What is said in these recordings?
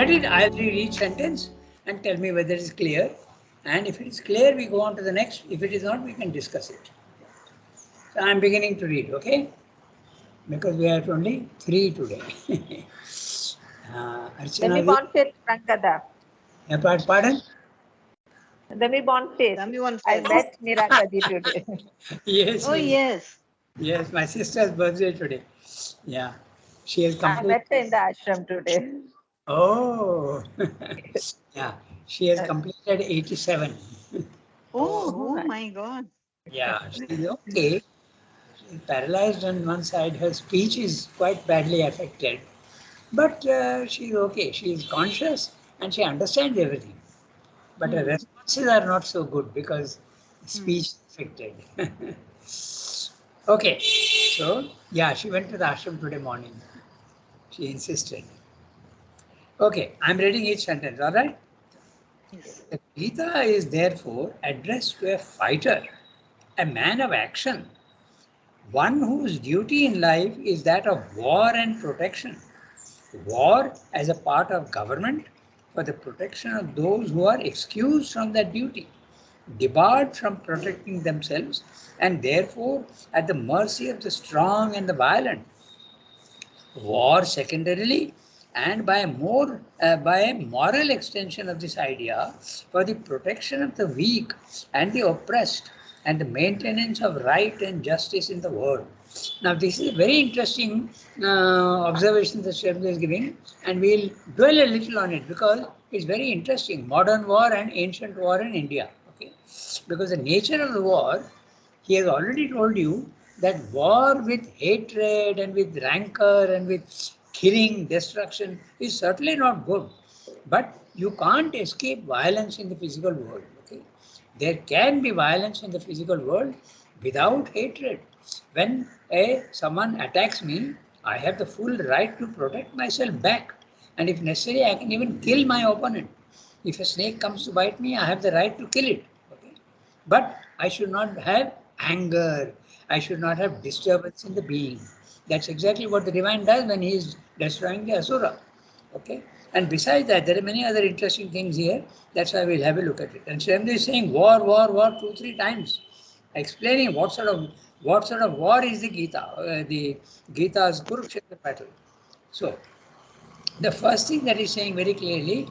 read it, I'll read each sentence and tell me whether it is clear. And if it is clear, we go on to the next. If it is not, we can discuss it. So I'm beginning to read, okay? Because we are only 3 today. Demi Archana, born faith, Rankada. pardon? Demi born faith. I met Nirakadi today. Yes. Oh, yes. Yes, my sister's birthday today. Yeah. She has I completed. met her in the ashram today. Oh. Yeah. She has completed 87. Oh my God. Yeah, she's okay. She's paralyzed on one side. Her speech is quite badly affected. But she's okay. She is conscious and she understands everything. But her responses are not so good because speech is affected. Okay. So, yeah, she went to the ashram today morning. She insisted. Okay, I'm reading each sentence, all right? Yes. The Gita is therefore addressed to a fighter, a man of action, one whose duty in life is that of war and protection. War as a part of government for the protection of those who are excused from that duty, debarred from protecting themselves, and therefore at the mercy of the strong and the violent. War secondarily, and by a moral extension of this idea for the protection of the weak and the oppressed and the maintenance of right and justice in the world. Now this is a very interesting observation that Shabda is giving, and we'll dwell a little on it because it's very interesting. Modern war and ancient war in India. Okay, because the nature of the war, he has already told you that war with hatred and with rancor and with killing, destruction is certainly not good. But you can't escape violence in the physical world. Okay? There can be violence in the physical world without hatred. When someone attacks me, I have the full right to protect myself back. And if necessary, I can even kill my opponent. If a snake comes to bite me, I have the right to kill it. Okay? But I should not have anger. I should not have disturbance in the being. That's exactly what the divine does when he is destroying the asura. Okay. And besides that, there are many other interesting things here. That's why we'll have a look at it. And Shamdi is saying war, war, war 2-3 times, explaining what sort of war is the Gita, the Gita's Kurukshetra battle. So the first thing that is saying very clearly,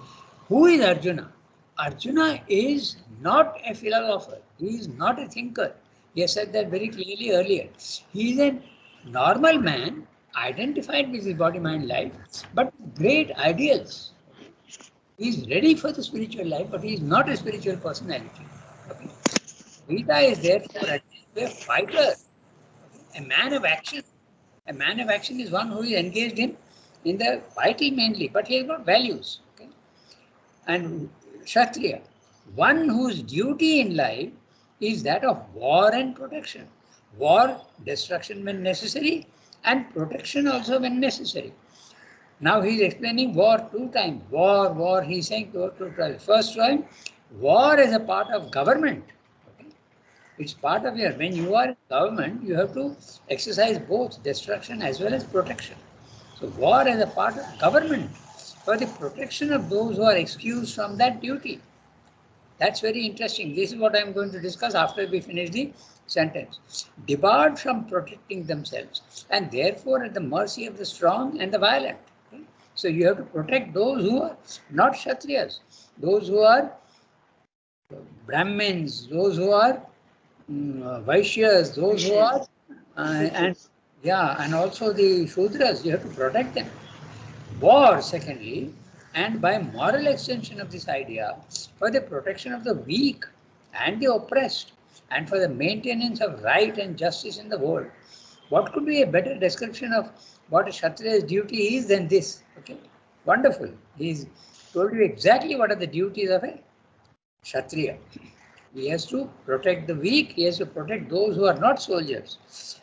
who is Arjuna? Arjuna is not a philosopher. He is not a thinker. He has said that very clearly earlier. He is a normal man, identified with his body, mind, life, but great ideals. He is ready for the spiritual life, but he is not a spiritual personality. Okay. Gita is therefore a fighter, a man of action. A man of action is one who is engaged in the fighting mainly, but he has got values. Okay? And Kshatriya, one whose duty in life is that of war and protection. War, destruction when necessary, and protection also when necessary. Now he is explaining war 2 times. War, he is saying 2 times. First time, war is a part of government. Okay? It's part of when you are in government, you have to exercise both destruction as well as protection. So war as a part of government for the protection of those who are excused from that duty. That's very interesting. This is what I'm going to discuss after we finish the sentence. Debarred from protecting themselves and therefore at the mercy of the strong and the violent. Okay? So you have to protect those who are not Kshatriyas, those who are Brahmins, those who are Vaishyas, those who are and also the Shudras, you have to protect them. War, secondly, and by moral extension of this idea, for the protection of the weak and the oppressed, and for the maintenance of right and justice in the world. What could be a better description of what a Kshatriya's duty is than this? Okay, wonderful. He's told you exactly what are the duties of a Kshatriya. He has to protect the weak, he has to protect those who are not soldiers.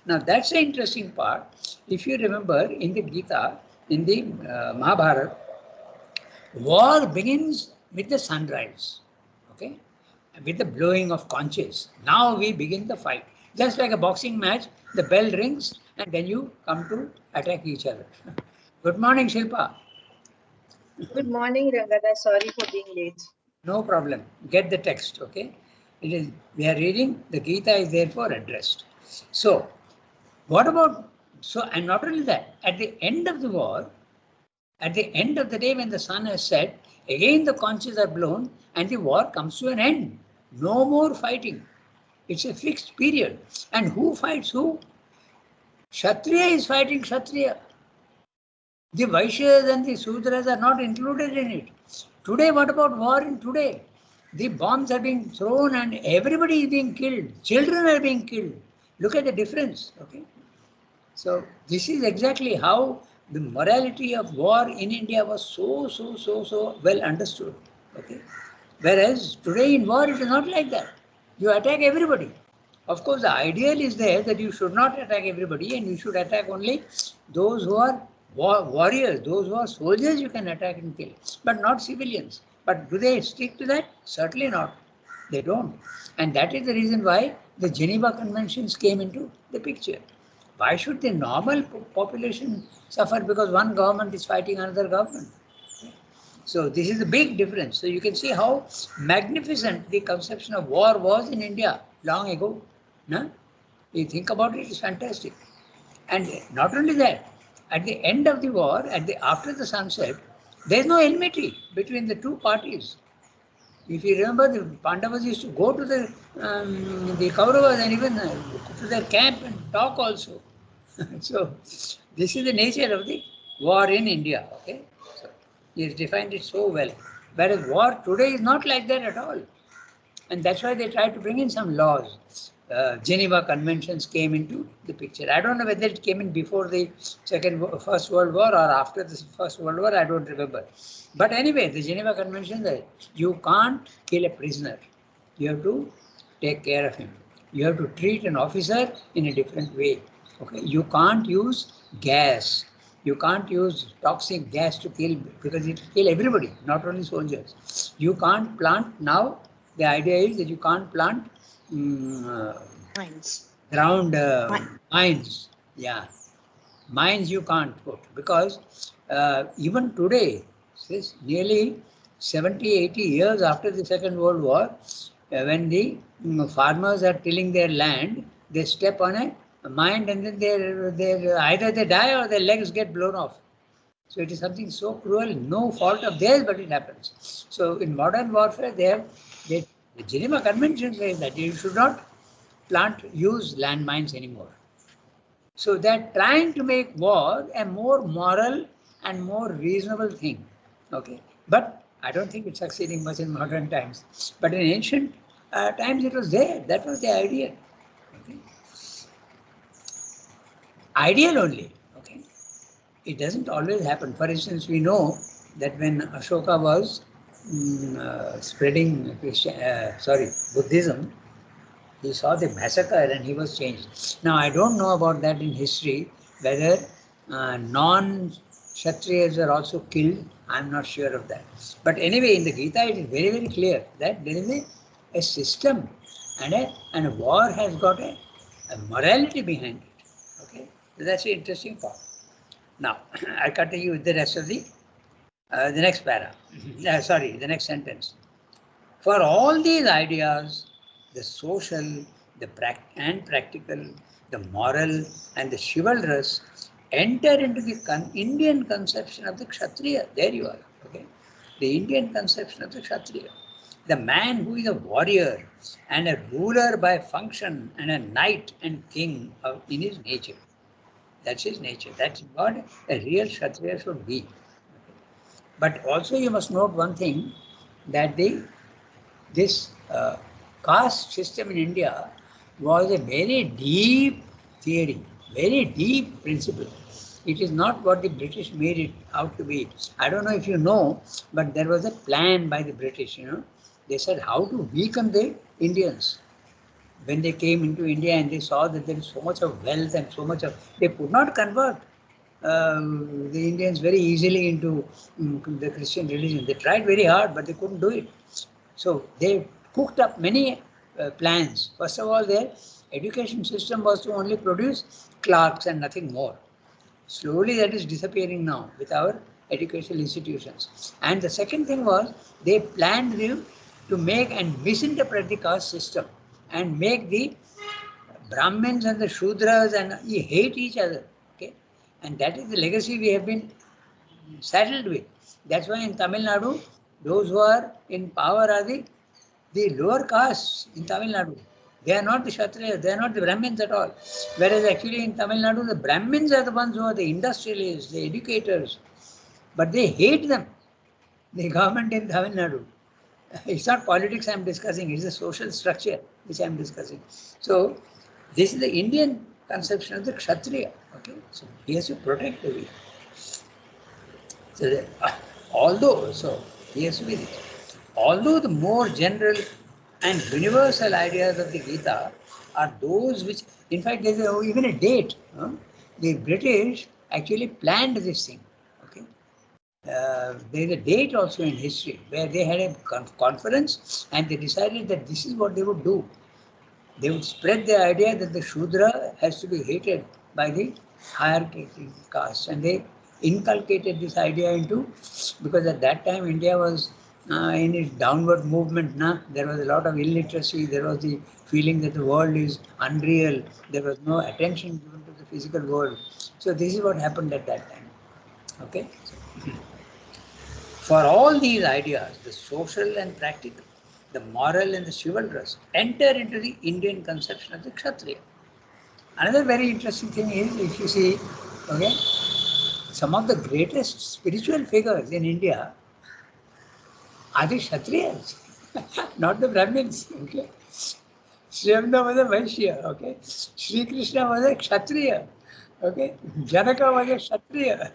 Now that's the interesting part. If you remember in the Gita, in the Mahabharata, war begins with the sunrise, okay, with the blowing of conches. Now we begin the fight. Just like a boxing match, the bell rings and then you come to attack each other. Good morning, Shilpa. Good morning, Rangada. Sorry for being late. No problem. Get the text, okay? It is, we are reading, the Gita is therefore addressed. So, what about, so, and not only that, at the end of the war, at the end of the day when the sun has set, again the conches are blown and the war comes to an end. No more fighting. It's a fixed period. And who fights who? Kshatriya is fighting Kshatriya. The Vaishyas and the Sudras are not included in it. Today, what about war in today? The bombs are being thrown and everybody is being killed. Children are being killed. Look at the difference. Okay. So this is exactly how the morality of war in India was so well understood. Okay. Whereas today in war it is not like that. You attack everybody. Of course, the ideal is there that you should not attack everybody and you should attack only those who are warriors, those who are soldiers you can attack and kill, but not civilians. But do they stick to that? Certainly not. They don't. And that is the reason why the Geneva Conventions came into the picture. Why should the normal population suffer because one government is fighting another government? So this is a big difference. So you can see how magnificent the conception of war was in India long ago. No? You think about it, it's fantastic. And not only that, at the end of the war, after the sunset, there is no enmity between the two parties. If you remember, the Pandavas used to go to the Kauravas and even to their camp and talk also. So this is the nature of the war in India. Okay, so he has defined it so well. Whereas war today is not like that at all. And that's why they tried to bring in some laws. Geneva Conventions came into the picture. I don't know whether it came in before the First World War or after the First World War, I don't remember. But anyway, the Geneva Convention says you can't kill a prisoner. You have to take care of him. You have to treat an officer in a different way. Okay, you can't use gas. You can't use toxic gas to kill because it will kill everybody, not only soldiers. You can't plant now. The idea is that you can't plant ground mines. Yeah, mines you can't put because even today, since nearly 70, 80 years after the Second World War, when the farmers are tilling their land, they step on a mine and then either they die or their legs get blown off. So it is something so cruel, no fault of theirs, but it happens. So in modern warfare, the Geneva Convention says that you should not use landmines anymore. So they're trying to make war a more moral and more reasonable thing. Okay, but I don't think it's succeeding much in modern times. But in ancient times, it was there. That was the idea. Okay. Ideal only. Okay. It doesn't always happen. For instance, we know that when Ashoka was spreading Buddhism, he saw the massacre and he was changed. Now, I don't know about that in history, whether non-Kshatriyas were also killed. I'm not sure of that. But anyway, in the Gita, it is very, very clear that there is a system and a war has got a morality behind it. Okay, so that's the interesting part. Now, I continue with the rest of the next para. The next sentence. For all these ideas, the social, and practical, the moral, and the chivalrous enter into the Indian conception of the Kshatriya. There you are. Okay, the Indian conception of the Kshatriya. The man who is a warrior and a ruler by function and a knight and king in his nature. That's his nature. That's what a real Kshatriya should be. But also you must note one thing, that this caste system in India was a very deep theory, very deep principle. It is not what the British made it out to be. I don't know if you know, but there was a plan by the British, They said how to weaken the Indians. When they came into India and they saw that there is so much of wealth and so much of, they could not convert the Indians very easily into the Christian religion. They tried very hard, but they couldn't do it. So they cooked up many plans. First of all, their education system was to only produce clerks and nothing more. Slowly that is disappearing now with our educational institutions. And the second thing was they planned to make and misinterpret the caste system and make the Brahmins and the Shudras and hate each other. Okay, and that is the legacy we have been saddled with. That's why in Tamil Nadu, those who are in power are the lower castes in Tamil Nadu. They are not the Kshatriyas, they are not the Brahmins at all. Whereas actually in Tamil Nadu, the Brahmins are the ones who are the industrialists, the educators. But they hate them, the government in Tamil Nadu. It's not politics I'm discussing, it's the social structure which I'm discussing. So, this is the Indian conception of the Kshatriya. Okay? So, he has to protect the weak. So, he has to be this. Although the more general and universal ideas of the Gita are those which, in fact, there's even a date. The British actually planned this thing. Okay, there's a date also in history where they had a conference and they decided that this is what they would do. They would spread the idea that the Shudra has to be hated by the higher caste, and they inculcated this idea into, because at that time India was in its downward movement. There was a lot of illiteracy, there was the feeling that the world is unreal, there was no attention given to the physical world. So this is what happened at that time. Okay. For all these ideas, the social and practical, the moral and the chivalrous, enter into the Indian conception of the Kshatriya. Another very interesting thing is, if you see, okay, some of the greatest spiritual figures in India are the Kshatriyas, not the Brahmins. Okay, Sri Ramda was a Vaishya. Okay, Sri Krishna was a Kshatriya. Okay, Janaka was a Kshatriya.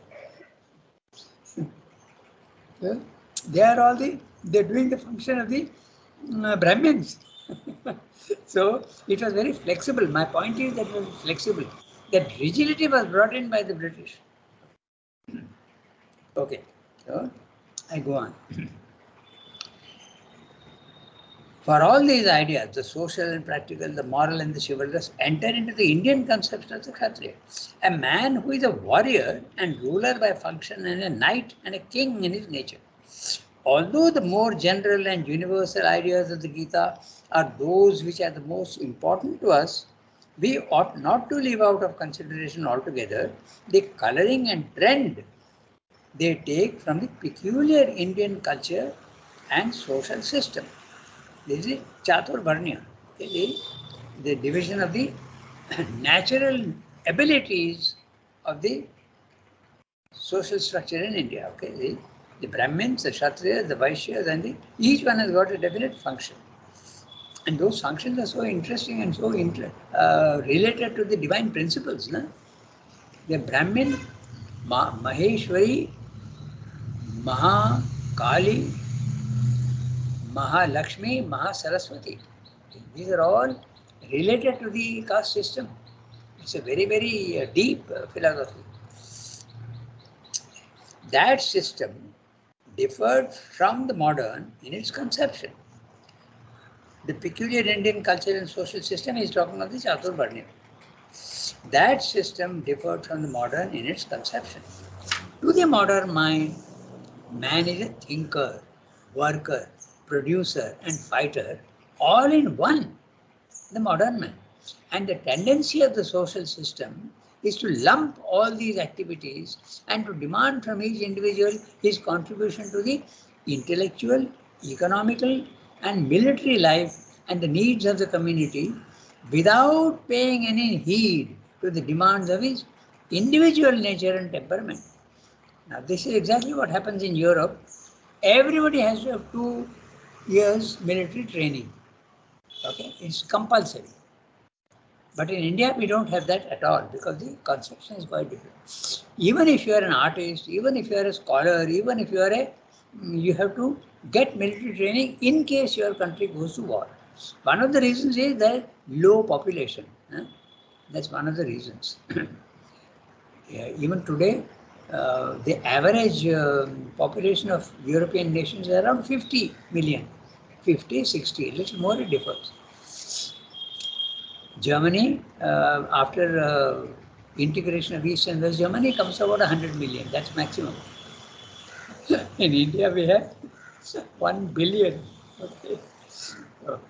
They are all they're doing the function of the Brahmins. So it was very flexible. My point is that it was flexible. That rigidity was brought in by the British. Okay, so I go on. For all these ideas, the social and practical, the moral and the chivalrous, enter into the Indian conception of the Kshatriya. A man who is a warrior and ruler by function, and a knight and a king in his nature. Although the more general and universal ideas of the Gita are those which are the most important to us, we ought not to leave out of consideration altogether the coloring and trend they take from the peculiar Indian culture and social system. This is Chatur Varnya, the division of the natural abilities of the social structure in India. Okay, the Brahmins, the Kshatriyas, the Vaishyas, and each one has got a definite function. And those functions are so interesting and so related to the divine principles. The Brahmin, Maheshwari, Mahakali, Mahalakshmi, Mahasaraswati. These are all related to the caste system. It's a very, very deep philosophy. That system differed from the modern in its conception. The peculiar Indian culture and social system is talking of the Chatur Varnya. That system differed from the modern in its conception. To the modern mind, man is a thinker, worker, producer, and fighter, all in one, the modern man. And the tendency of the social system is to lump all these activities and to demand from each individual his contribution to the intellectual, economical, and military life and the needs of the community without paying any heed to the demands of his individual nature and temperament. Now, this is exactly what happens in Europe. Everybody has to have 2 years military training. Okay, it's compulsory. But in India, we don't have that at all because the conception is quite different. Even if you are an artist, even if you are a scholar, even if you have to get military training in case your country goes to war. One of the reasons is that low population. That's one of the reasons. Even today, the average population of European nations is around 50 million. 50, 60, a little more it differs. Germany, after integration of East and West Germany, comes about 100 million. That's maximum. In India, we have 1 billion. Okay.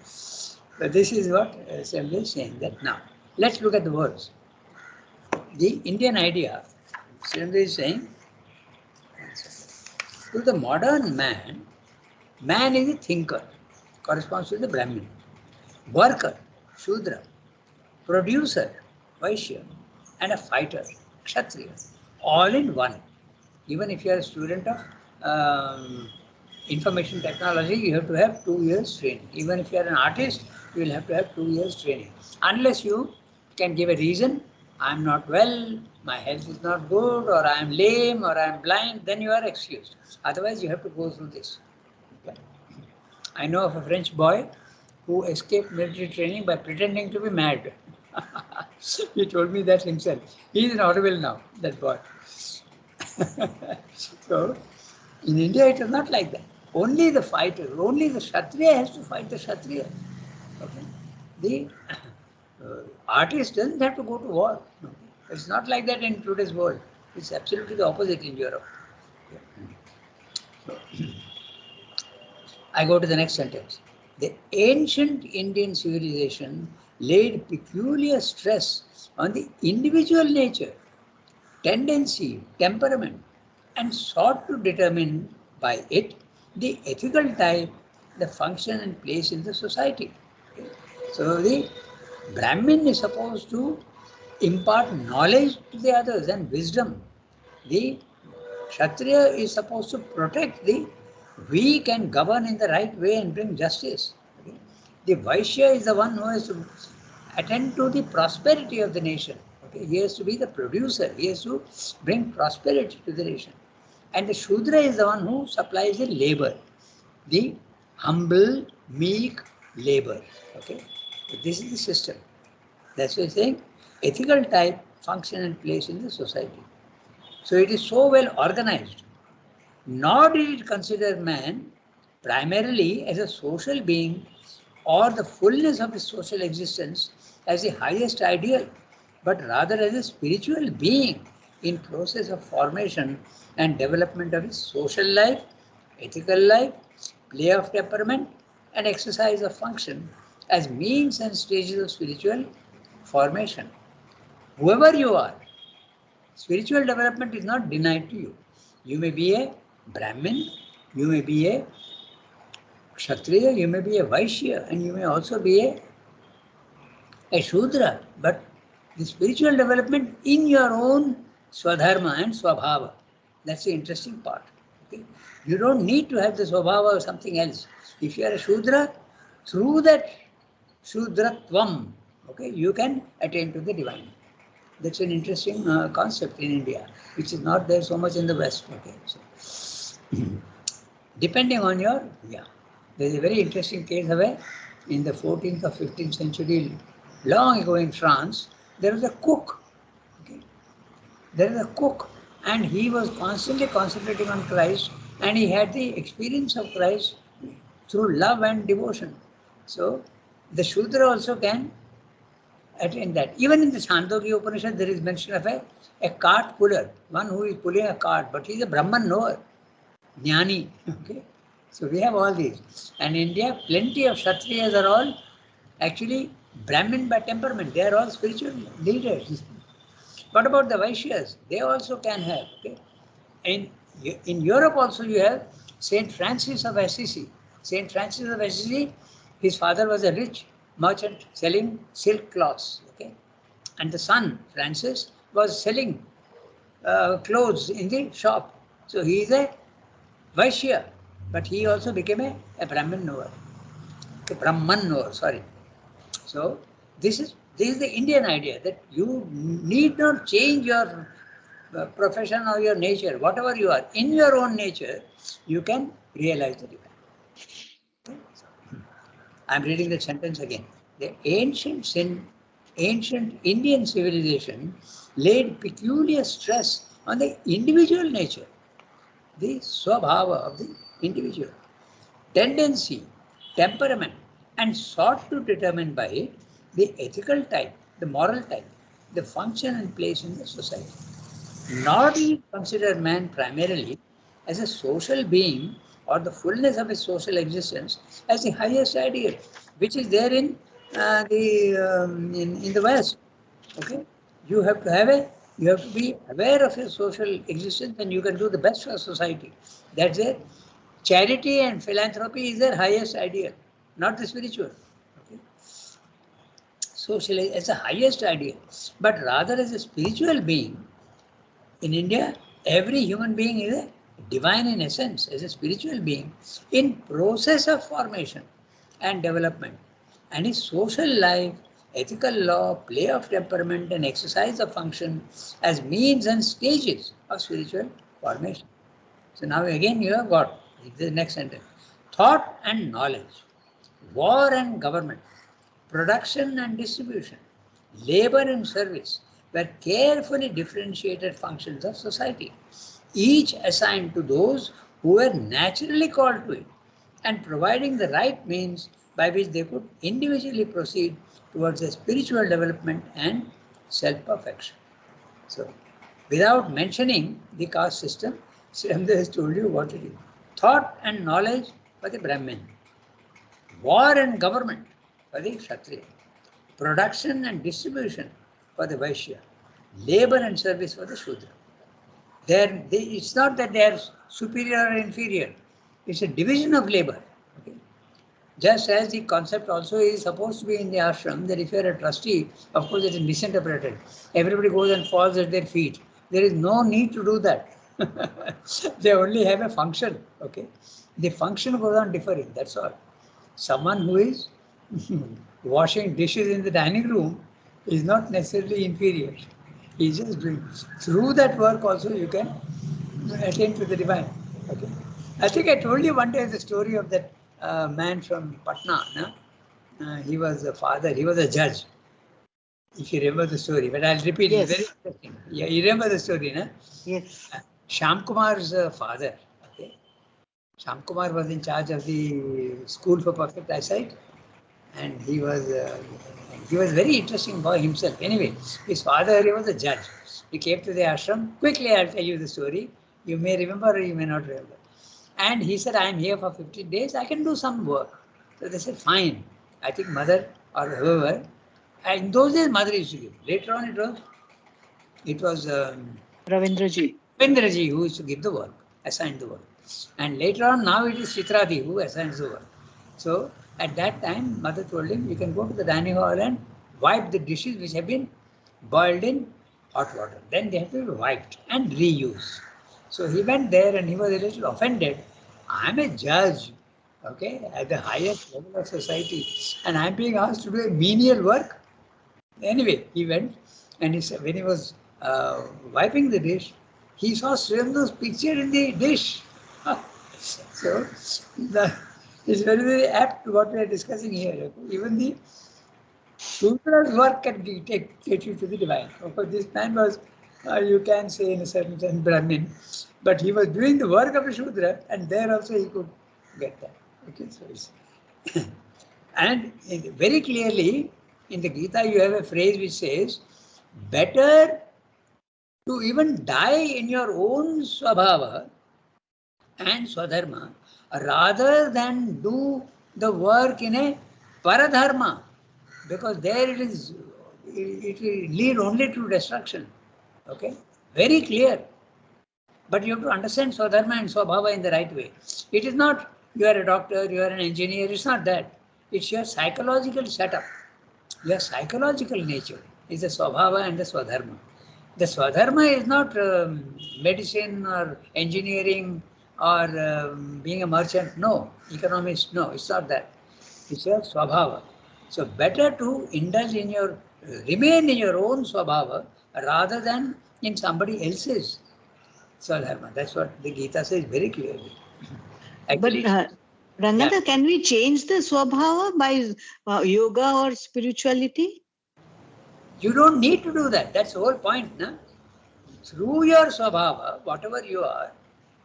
So this is what Assembly is saying that now. Let's look at the words. The Indian idea, Assembly is saying, to the modern man, man is a thinker, corresponds to the Brahmin, worker, Shudra, producer, Vaishya, and a fighter, Kshatriya, all in one. Even if you are a student of information technology, you have to have 2 years training. Even if you are an artist, you will have to have 2 years training. Unless you can give a reason, I'm not well, my health is not good, or I'm lame, or I'm blind, then you are excused. Otherwise, you have to go through this. Okay? I know of a French boy who escaped military training by pretending to be mad. He told me that himself. He is in Auroville now, that boy. So, in India, it is not like that. Only the fighter, only the Kshatriya has to fight the Kshatriya. Okay? The artist doesn't have to go to war. Okay? It's not like that in today's world. It's absolutely the opposite in Europe. Okay? I go to the next sentence. The ancient Indian civilization laid peculiar stress on the individual nature, tendency, temperament, and sought to determine by it the ethical type, the function and place in the society. Okay? So the Brahmin is supposed to impart knowledge to the others and wisdom. The Kshatriya is supposed to protect the weak and govern in the right way and bring justice. Okay? The Vaishya is the one who has to attend to the prosperity of the nation. Okay? He has to be the producer. He has to bring prosperity to the nation. And the Shudra is the one who supplies the labor, the humble, meek labor. Okay? So this is the system. That's why I'm saying ethical type, function and place in the society. So it is so well organized. Nor did it consider man primarily as a social being or the fullness of his social existence as the highest ideal, but rather as a spiritual being in process of formation and development of his social life, ethical life, play of temperament, and exercise of function as means and stages of spiritual formation. Whoever you are, spiritual development is not denied to you. You may be a Brahmin, you may be a Kshatriya, you may be a Vaishya, and you may also be a Shudra. But the spiritual development in your own Swadharma and Swabhava. That's the interesting part. Okay? You don't need to have the Swabhava or something else. If you are a Shudra, through that Shudratvam, okay, you can attain to the divine. That's an interesting concept in India, which is not there so much in the West. Okay, so depending on your, there is a very interesting case of in the 14th or 15th century, long ago in France, there was a cook. Okay, there is a cook, and he was constantly concentrating on Christ, and he had the experience of Christ through love and devotion. So the Shudra also can attain that. Even in the Chandogya Upanishad, there is mention of a cart puller, one who is pulling a cart, but he is a Brahman knower, Jnani. Okay? So we have all these. And in India, plenty of Kshatriyas are all actually Brahmin by temperament. They are all spiritual leaders. What about the Vaishyas? They also can have. Okay? In Europe also you have Saint Francis of Assisi. Saint Francis of Assisi, his father was a rich merchant selling silk cloths. Okay? And the son, Francis, was selling clothes in the shop. So he is a Vaishya, but he also became a Brahmin knower. A Brahman knower, sorry. So this is the Indian idea that you need not change your profession or your nature, whatever you are, in your own nature, you can realize the divine. I'm reading the sentence again. The ancient Indian civilization laid peculiar stress on the individual nature, the swabhava of the individual, tendency, temperament, and sought to determine by it the ethical type, the moral type, the function and place in the society. Nor do you consider man primarily as a social being or the fullness of a social existence as the highest ideal, which is there in in the West. Okay, you have to have a you have to be aware of your social existence, and you can do the best for society. That's it. Charity and philanthropy is their highest ideal, not the spiritual. Okay, social as the highest ideal, but rather as a spiritual being. In India, every human being is a divine in essence, as a spiritual being in process of formation and development. And his social life, ethical law, play of temperament, and exercise of function as means and stages of spiritual formation. So now again you have got the next sentence. Thought and knowledge, war and government, production and distribution, labor and service were carefully differentiated functions of society, each assigned to those who were naturally called to it, and providing the right means by which they could individually proceed towards a spiritual development and self-perfection. So, without mentioning the caste system, Srimda has told you what it is. Thought and knowledge for the Brahmin, war and government for the Kshatriya, production and distribution for the Vaishya, labor and service for the Shudra. It's not that they are superior or inferior, it's a division of labor. Okay? Just as the concept also is supposed to be in the ashram, that if you are a trustee, of course it is misinterpreted. Everybody goes and falls at their feet. There is no need to do that. They only have a function. Okay, the function goes on differing. That's all. Someone who is washing dishes in the dining room is not necessarily inferior. He's just doing. Through that work also you can attain to the divine. Okay. I think I told you one day the story of that man from Patna. No? He was a father. He was a judge. If you remember the story, but I'll repeat it. Very interesting. Yeah, you remember the story, no? Yes. Shyam Kumar's father. Okay. Shyam Kumar was in charge of the school for perfect eyesight, and he was very interesting boy himself. Anyway, his father, he was a judge. He came to the ashram. Quickly, I'll tell you the story. You may remember or you may not remember. And he said, I am here for 15 days. I can do some work. So they said, fine. I think mother or whoever. And in those days, mother used to give. Later on, it was Ravindraji. Ravindraji who used to give the work, assign the work. And later on, now it is Chitradi who assigns the work. So at that time, mother told him, you can go to the dining hall and wipe the dishes which have been boiled in hot water. Then they have to be wiped and reused. So he went there and he was a little offended. I'm a judge, okay, at the highest level of society, and I'm being asked to do a menial work. Anyway, he went and he said, when he was wiping the dish, he saw Srimdu's picture in the dish. So it's very, very apt to what we are discussing here. Even the Sutra's work can take you to the divine. Of course, this man was, you can say in a certain sense, Brahmin, but he was doing the work of a Shudra, and there also he could get that. Okay, so it's and very clearly in the Gita you have a phrase which says, better to even die in your own swabhava and swadharma rather than do the work in a paradharma, because there it will lead only to destruction. Okay, very clear. But you have to understand swadharma and swabhava in the right way. It is not you are a doctor, you are an engineer, it's not that. It's your psychological setup. Your psychological nature is the swabhava and the swadharma. The swadharma is not medicine or engineering or being a merchant. No, economist. No, it's not that. It's your swabhava. So better to indulge in remain in your own swabhava rather than in somebody else's swadharma. That's what the Gita says very clearly. Actually, But Rangada, can we change the swabhava by yoga or spirituality? you don't need to do that. That's the whole point. No? Through your swabhava, whatever you are,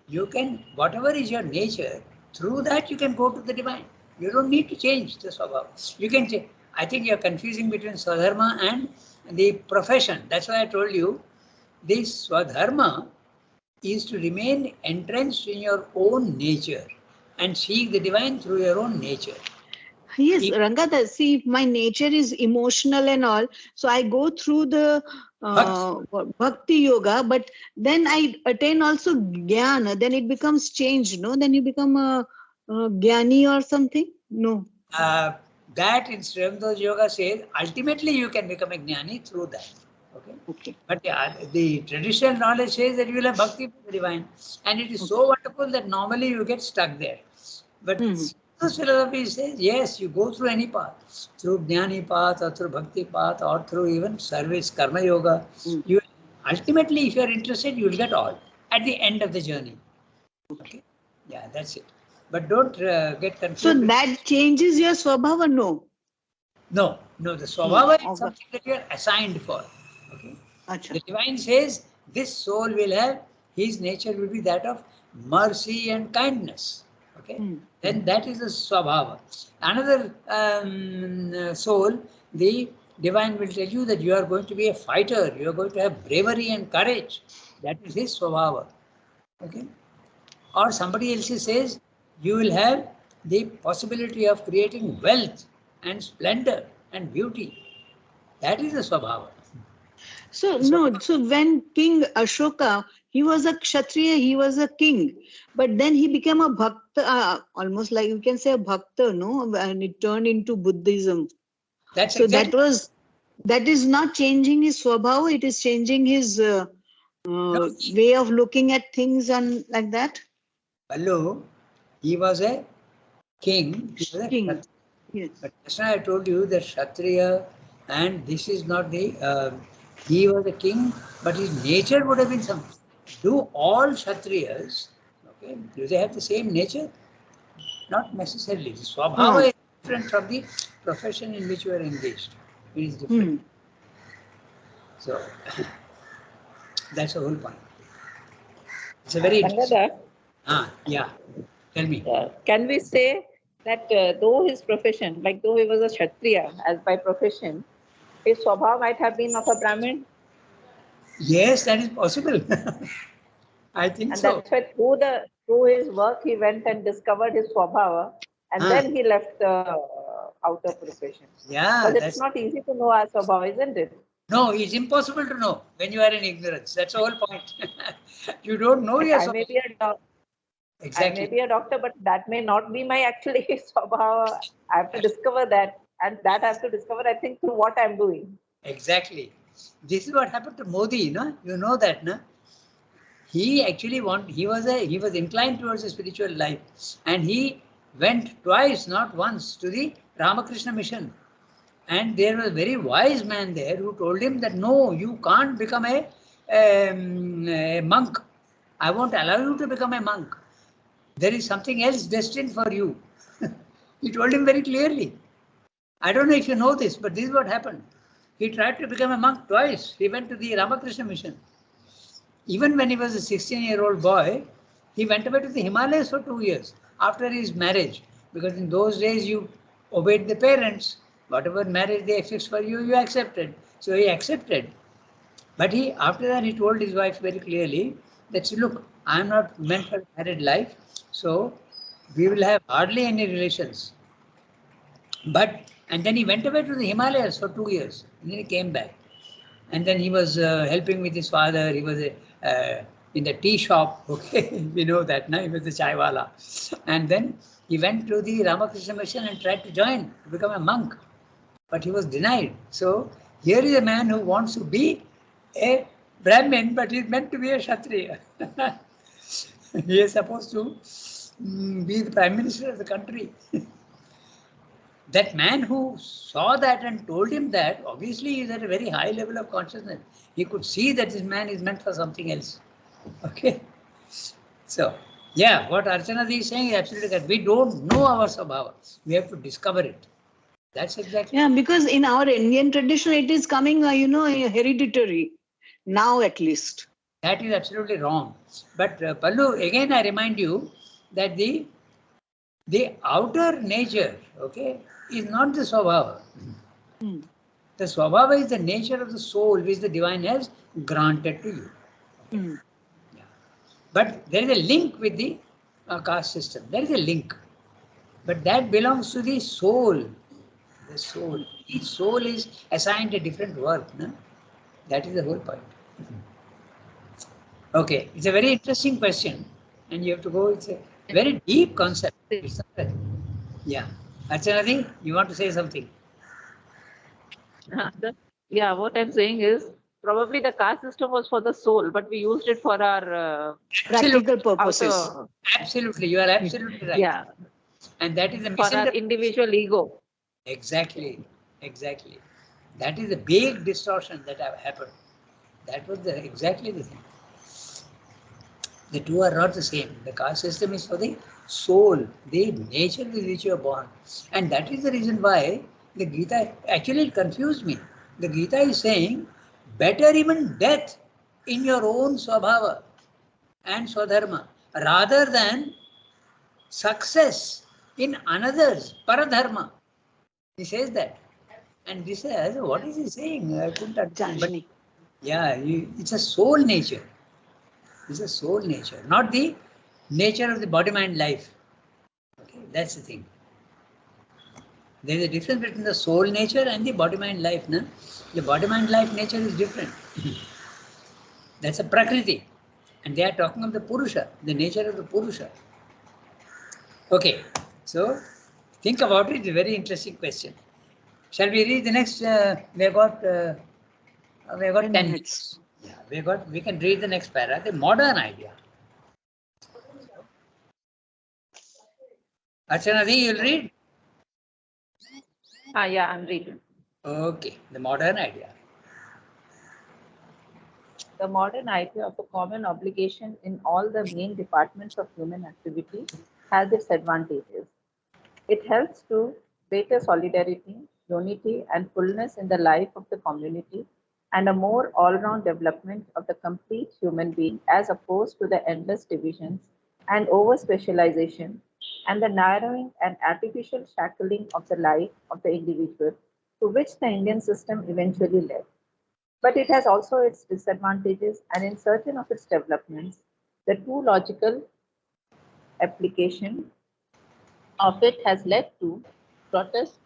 you can, whatever is your nature, through that you can go to the divine. You don't need to change the swabhava. You can change. I think you're confusing between swadharma and the profession. That's why I told you this swadharma is to remain entrenched in your own nature and seek the divine through your own nature. Yes, If Rangada, see, if my nature is emotional and all, so I go through the bhakti yoga, but then I attain also jnana, then it becomes changed, no? Then you become a jnani or something? No. that in Srimad Yoga says, ultimately you can become a jnani through that. Okay. Okay. But the traditional knowledge says that you will have bhakti for the divine. And it is so wonderful that normally you get stuck there. But this philosophy says, yes, you go through any path, through jnani path or through bhakti path or through even service, karma yoga. You ultimately, if you are interested, you will get all at the end of the journey. Okay. Yeah, that's it. But don't get confused. So that changes your swabhava? No. No, the swabhava is Okay. something that you are assigned for. Okay. Achha. The divine says this soul will have, his nature will be that of mercy and kindness. Okay. Then that is the swabhava. Another soul, the divine will tell you that you are going to be a fighter, you are going to have bravery and courage. That is his swabhava. Okay. Or somebody else says you will have the possibility of creating wealth and splendor and beauty. That is the swabhava. So no, so when King Ashoka, he was a kshatriya, he was a king, but then he became a bhakta, almost like you can say a bhakta, no, and it turned into Buddhism. That's so exactly. that is not changing his swabhava, it is changing his No, way of looking at things and like that. Ballu, he was a king, he was a King, kshatriya. yes. But just now I told you that kshatriya, and this is not the, he was a king, but his nature would have been some. Do all kshatriyas, okay, do they have the same nature? Not necessarily. The swabhava is different from the profession in which you are engaged. It is different. So that's the whole point. It's a very interesting. Rangada, Yeah. Tell me. can we say that though his profession, like though he was a Kshatriya as by profession, his swabha might have been of a Brahmin? Yes, that is possible. I think And so. that's why through his work he went and discovered his swabhava, and then he left the outer profession. Yeah, Because it's that's not easy to know our swabhava, isn't it? no, it's impossible to know when you are in ignorance. That's the whole point. You don't know Like yourself. I may Exactly. be a doctor, but that may not be my actually swabhava. I have to discover that, and that I have to discover, I think, through what I'm doing. Exactly. This is what happened to Modi, no? You know that, no? He actually he was inclined towards a spiritual life, and he went twice, not once, to the Ramakrishna mission. And there was a very wise man there who told him that no, you can't become a monk. I won't allow you to become a monk. There is something else destined for you. He told him very clearly. I don't know if you know this, but this is what happened. He tried to become a monk twice. He went to the Ramakrishna mission. Even when he was a 16-year-old boy, he went away to the Himalayas for 2 years after his marriage. Because in those days, you obeyed the parents. Whatever marriage they fixed for you, you accepted. So he accepted. But after that, he told his wife very clearly that, look, I'm not meant for married life. So we will have hardly any relations. And then he went away to the Himalayas for 2 years. And then he came back. And then he was helping with his father. He was in the tea shop. Okay, we know that now. He was the chai wala. And then he went to the Ramakrishna mission and tried to join, to become a monk. But he was denied. So here is a man who wants to be a Brahmin, but he's meant to be a Kshatriya. He is supposed to be the Prime Minister of the country. That man who saw that and told him that, obviously is at a very high level of consciousness. He could see that this man is meant for something else. Okay. So, yeah, what Archana is saying is absolutely correct. We don't know our Swabhava. We have to discover it. That's exactly. Yeah, because in our Indian tradition, it is coming, hereditary, now at least. That is absolutely wrong. But Pallu, again I remind you that the outer nature, okay, is not the Swabhava. The Swabhava is the nature of the soul which the divine has granted to you. Yeah. But there is a link with the caste system. There is a link. But that belongs to the soul. The soul. Each soul is assigned a different work. No? That is the whole point. Okay, it's a very interesting question. And you have to go, it's a very deep concept. It's not a, yeah. Archanadi, you want to say something? Yeah, what I'm saying is probably the caste system was for the soul, but we used it for our Practical purposes. outer, Absolutely, you are absolutely right. yeah, And that is the for our individual ego. Exactly, exactly. That is the big distortion that have happened. That was the exactly the thing. The two are not the same. The caste system is for the soul, the nature with which you are born. And that is the reason why the Gita, actually it confused me. The Gita is saying, better even death in your own swabhava and swadharma, rather than success in another's paradharma. He says that. And this says, what is he saying? I couldn't understand. But Janani. yeah, it's a soul nature. It's a soul nature, not the nature of the body mind life. Okay, that's the thing. There is a difference between the soul nature and the body mind life. No? The body mind life nature is different. That's a prakriti. And they are talking of the Purusha, the nature of the Purusha. Okay, so think about it. It's a very interesting question. Shall we read the next? We have got 10 minutes. Yeah, we can read the next para, the modern idea. Archanadi, you'll read? Yeah, I'm reading. Okay, the modern idea. The modern idea of a common obligation in all the main departments of human activity has its advantages. It helps to greater solidarity, unity, and fullness in the life of the community, and a more all round development of the complete human being as opposed to the endless divisions and over specialization and the narrowing and artificial shackling of the life of the individual to which the Indian system eventually led. But it has also its disadvantages, and in certain of its developments, the true logical application of it has led to grotesque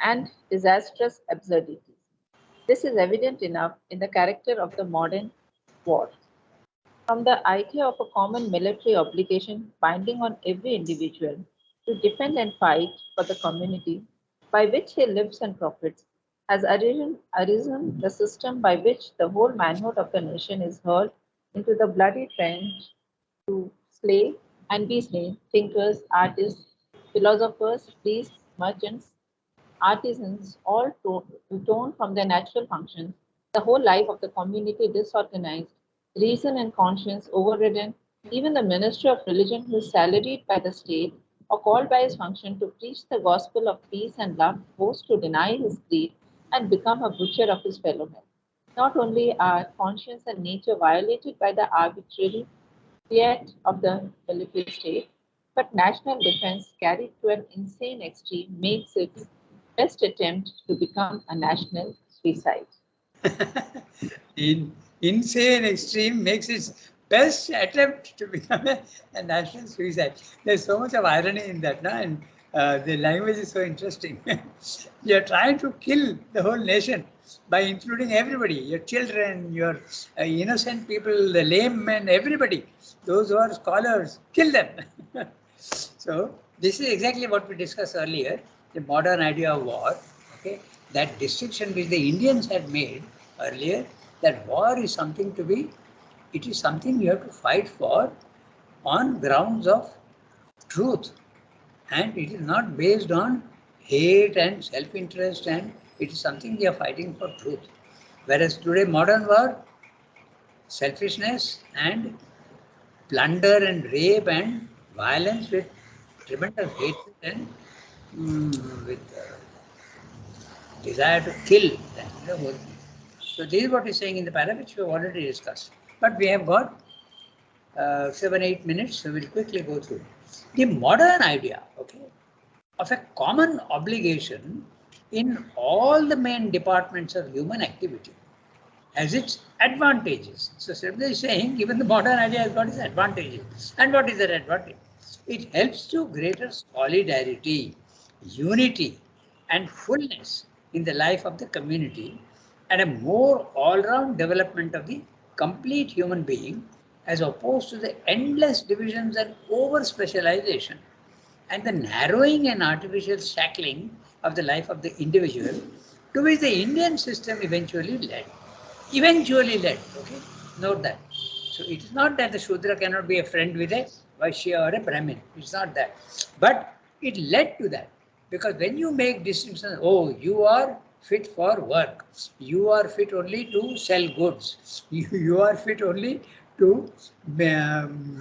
and disastrous absurdities. This is evident enough in the character of the modern wars. From the idea of a common military obligation binding on every individual to defend and fight for the community by which he lives and profits, has arisen the system by which the whole manhood of the nation is hurled into the bloody trench to slay and be slain thinkers, artists, philosophers, priests, merchants, artisans, all torn from their natural functions, the whole life of the community disorganized, reason and conscience overridden, even the minister of religion who is salaried by the state or called by his function to preach the gospel of peace and love, forced to deny his creed and become a butcher of his fellow men. Not only are conscience and nature violated by the arbitrary fiat of the military state, but national defense carried to an insane extreme makes its best attempt to become a national suicide. In insane extreme makes its best attempt to become a national suicide. There's so much of irony in that, no? And the language is so interesting. You're trying to kill the whole nation by including everybody, your children, your innocent people, the lame men, everybody, those who are scholars, kill them. So this is exactly what we discussed earlier, the modern idea of war. Okay, that distinction which the Indians had made earlier, that war is something to be, it is something you have to fight for on grounds of truth, and it is not based on hate and self-interest, and it is something we are fighting for truth. Whereas today modern war, selfishness and plunder and rape and violence with tremendous hatred and with desire to kill. That is the whole thing. So this is what he's saying in the para, which we have already discussed. But we have got 7-8 minutes, so we'll quickly go through. The modern idea, okay, of a common obligation in all the main departments of human activity. has its advantages. So simply saying, even the modern idea has got its advantages. And what is that advantage? It helps to greater solidarity, unity, and fullness in the life of the community, and a more all-round development of the complete human being, as opposed to the endless divisions and over-specialization and the narrowing and artificial shackling of the life of the individual, to which the Indian system eventually led. Eventually led, okay? Note that. So it is not that the Shudra cannot be a friend with a Vaishya or a Brahmin. It's not that. But it led to that. Because when you make distinctions, oh, you are fit for work. You are fit only to sell goods. You are fit only to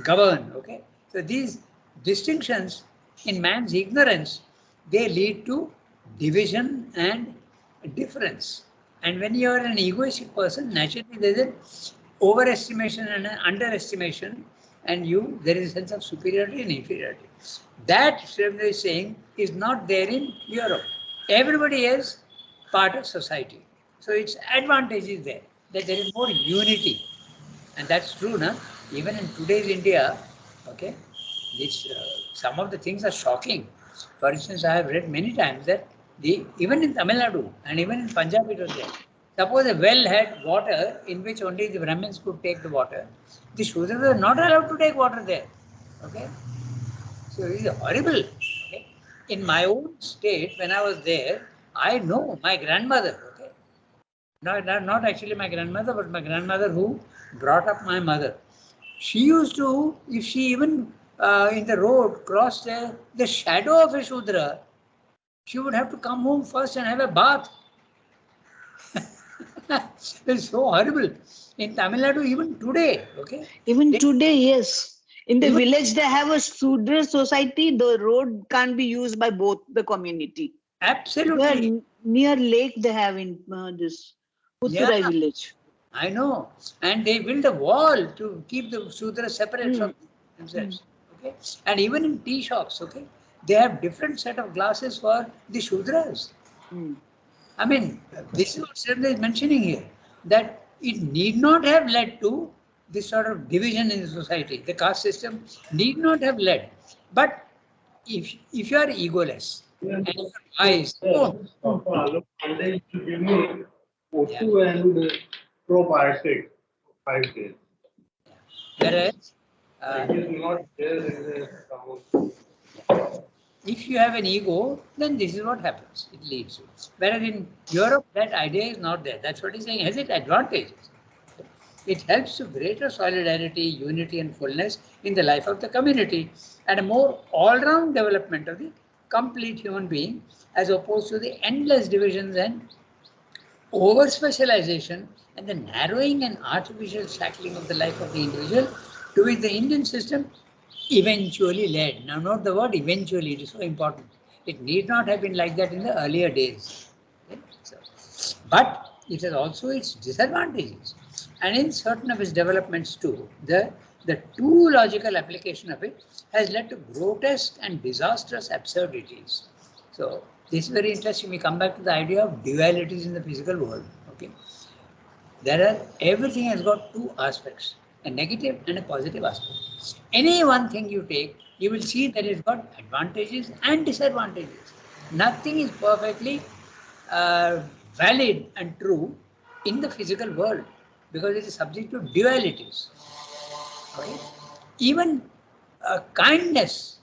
govern, okay? So these distinctions in man's ignorance, they lead to division and difference. And when you are an egoistic person, naturally there is an overestimation and an underestimation, and there is a sense of superiority and inferiority. That Srivendra is saying is not there in Europe. Everybody is part of society. So its advantage is there, that there is more unity. And that's true, na? Even in today's India, okay, some of the things are shocking. For instance, I have read many times that even in Tamil Nadu and even in Punjab it was there. Suppose a well had water in which only the Brahmins could take the water. The Shudras were not allowed to take water there. Okay? So it is horrible. Okay? In my own state, when I was there, I know my grandmother, okay? Not actually my grandmother, but my grandmother who brought up my mother. She used to, if she even in the road crossed the shadow of a Shudra, she would have to come home first and have a bath. It's so horrible. In Tamil Nadu, even today, okay? Even today, yes. In the Even- village, they have a Sudra society. The road can't be used by both the community. Absolutely. There, near lake, they have in this Yeah, Putturai village. I know. And they build a wall to keep the Sudras separate from themselves. Okay? And even in tea shops, okay, they have different set of glasses for the Shudras. Mm. I mean, this is what Sridhar is mentioning here, that it need not have led to this sort of division in the society. The caste system need not have led. But if you are egoless and you are wise, oh, Monday to give me photo and probiotic 5 days. whereas It is not there in the sound. if you have an ego, then this is what happens. It leads you. Whereas in Europe, that idea is not there. That's what he's saying. Has it advantages? It helps to greater solidarity, unity, and fullness in the life of the community, and a more all-round development of the complete human being, as opposed to the endless divisions and over-specialization and the narrowing and artificial shackling of the life of the individual, to which the Indian system eventually led. Now note the word eventually, it is so important. It need not have been like that in the earlier days. Okay? So, but it has also its disadvantages. And in certain of its developments too, the too logical application of it has led to grotesque and disastrous absurdities. So this is very interesting. We come back to the idea of dualities in the physical world. Okay, everything has got two aspects, a negative and a positive aspect. Any one thing you take, you will see that it's got advantages and disadvantages. Nothing is perfectly valid and true in the physical world because it is subject to dualities. Okay? Even kindness.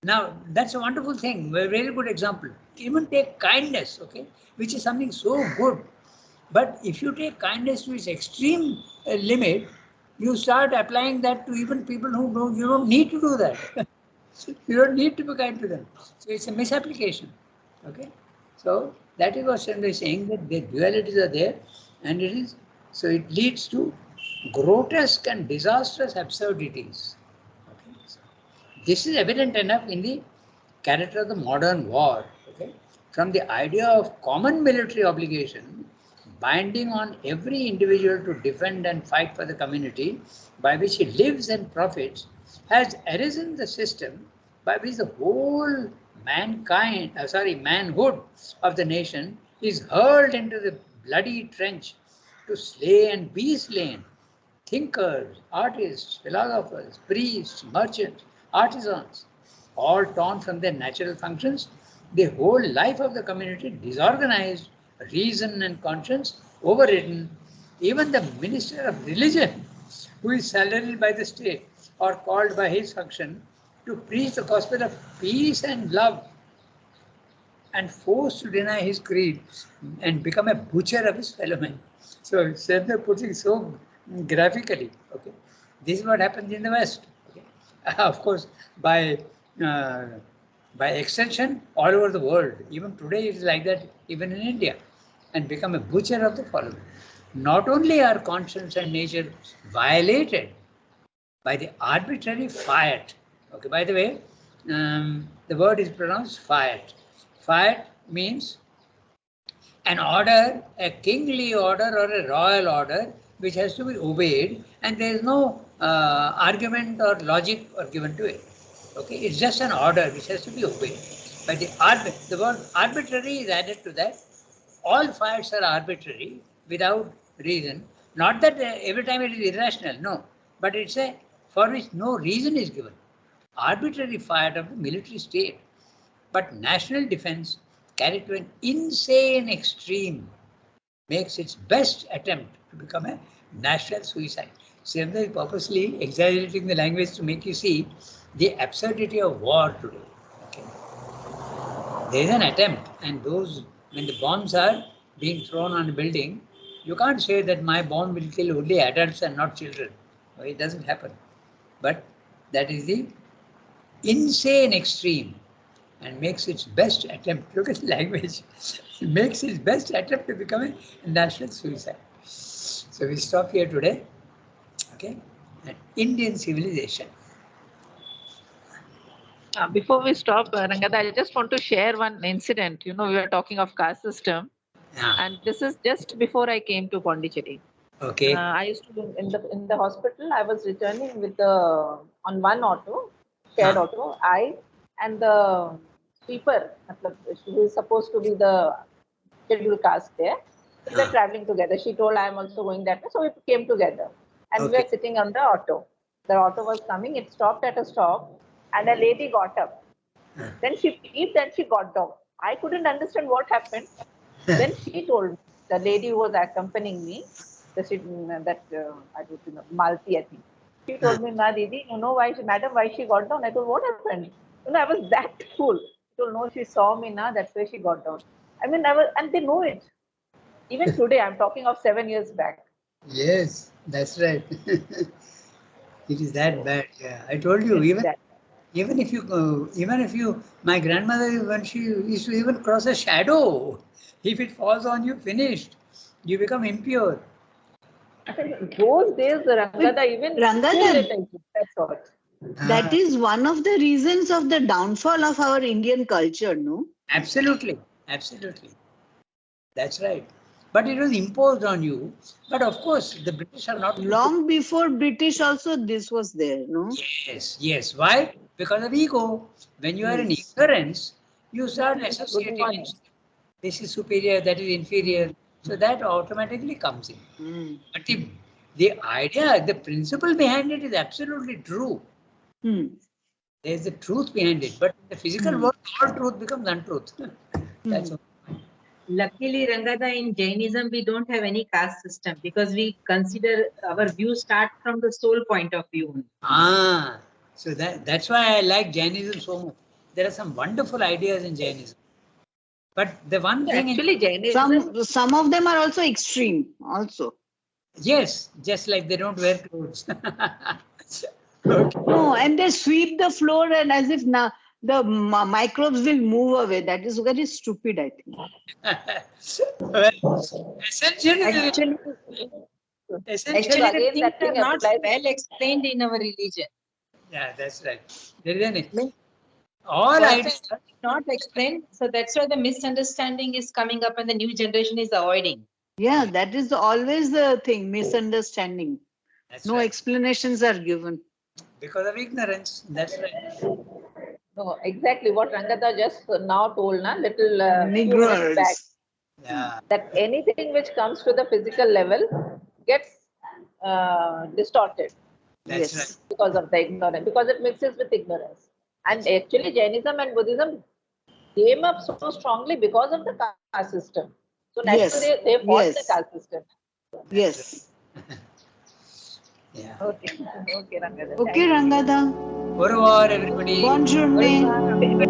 Now, that's a wonderful thing, a very good example. Even take kindness, okay, which is something so good. But if you take kindness to its extreme limit, you start applying that to even people who don't, you don't need to do that. You don't need to be kind to them. So it's a misapplication. Okay. So that is what Chandra is saying, that the dualities are there, and it leads to grotesque and disastrous absurdities. Okay. So this is evident enough in the character of the modern war. Okay. From the idea of common military obligation binding on every individual to defend and fight for the community by which he lives and profits, has arisen the system by which the whole manhood of the nation is hurled into the bloody trench to slay and be slain. Thinkers, artists, philosophers, priests, merchants, artisans, all torn from their natural functions, the whole life of the community disorganized, reason and conscience overridden. Even the minister of religion, who is salaried by the state or called by his function to preach the gospel of peace and love, and forced to deny his creed and become a butcher of his fellow men. So Shabda puts it so graphically. Okay, this is what happens in the West. Okay, of course, by uh, by extension, all over the world. Even today, it is like that. Even in India, and become a butcher of the following. Not only are conscience and nature violated by the arbitrary fiat. Okay, by the way, the word is pronounced fiat. Fiat means an order, a kingly order or a royal order, which has to be obeyed, and there is no argument or logic or given to it. Okay, it's just an order which has to be obeyed. But the word arbitrary is added to that. All fights are arbitrary without reason. Not that every time it is irrational, no, but it's a for which no reason is given. Arbitrary fight of the military state. But national defense, carried to an insane extreme, makes its best attempt to become a national suicide. Srimda is purposely exaggerating the language to make you see the absurdity of war today. Okay. There is an attempt, and those, when the bombs are being thrown on a building, you can't say that my bomb will kill only adults and not children. No, it doesn't happen. But that is the insane extreme and makes its best attempt. Look at the language. It makes its best attempt to become a national suicide. So we stop here today. Okay. And Indian civilization. Before we stop, Rangada, I just want to share one incident. You know, we were talking of caste system, and this is just before I came to Pondicherry. Okay. I used to in the hospital. I was returning with the on one auto, shared auto. I and the sweeper, who is supposed to be the scheduled caste there. We were traveling together. She told I am also going that way, so we came together, and we were sitting on the auto. The auto was coming. It stopped at a stop, and a lady got up. Then she peeped and she got down. I couldn't understand what happened. Then she told me, the lady who was accompanying me, I don't know, Malti, I think. She told me, Ma Didi, you know why madam, why she got down? I told, what happened? You know, I was that fool. She told, no, she saw me now, that's why she got down. I mean, and they know it. Even today, I'm talking of 7 years back. Yes, that's right. It is that bad. Yeah, I told you, even if you, my grandmother, when she used to even cross a shadow, if it falls on you, finished. You become impure. Those days, Rangada, even Rangada, that's what. That is one of the reasons of the downfall of our Indian culture, no? Absolutely, absolutely. That's right. But it was imposed on you. But of course, the British are not long before British also this was there, no? Yes, yes. Why? Because of ego. When you are in ignorance, you start associating this is superior, that is inferior. So that automatically comes in. But the idea, the principle behind it is absolutely true. There is the truth behind it. But in the physical world, all truth becomes untruth. That's all. Luckily, Rangada, in Jainism, we don't have any caste system because we consider our view start from the soul point of view. So that's why I like Jainism so much. There are some wonderful ideas in Jainism. But the one thing actually Jainism, some of them are also extreme also. Yes, just like they don't wear clothes. No, and they sweep the floor and as if now the microbes will move away. That is very stupid, I think. Actually, the things are not well explained in our religion. Yeah, that's right. There is all ideas not explained, so that's why the misunderstanding is coming up and the new generation is avoiding. Yeah, that is always the thing, misunderstanding. That's no explanations are given. Because of ignorance. That's right. No, exactly what Rangada just now told, little Ignorance. Yeah, That anything which comes to the physical level gets distorted that's right. Yes. because of the ignorance, because it mixes with ignorance. And actually, Jainism and Buddhism came up so strongly because of the caste system. So naturally, Yes. they fought the Yes. caste system. That's Yes. right. Yeah. Okay, okay, Rangada. Okay, Thank you. Rangada. Au revoir, everybody. Bonne journée. Goodbye.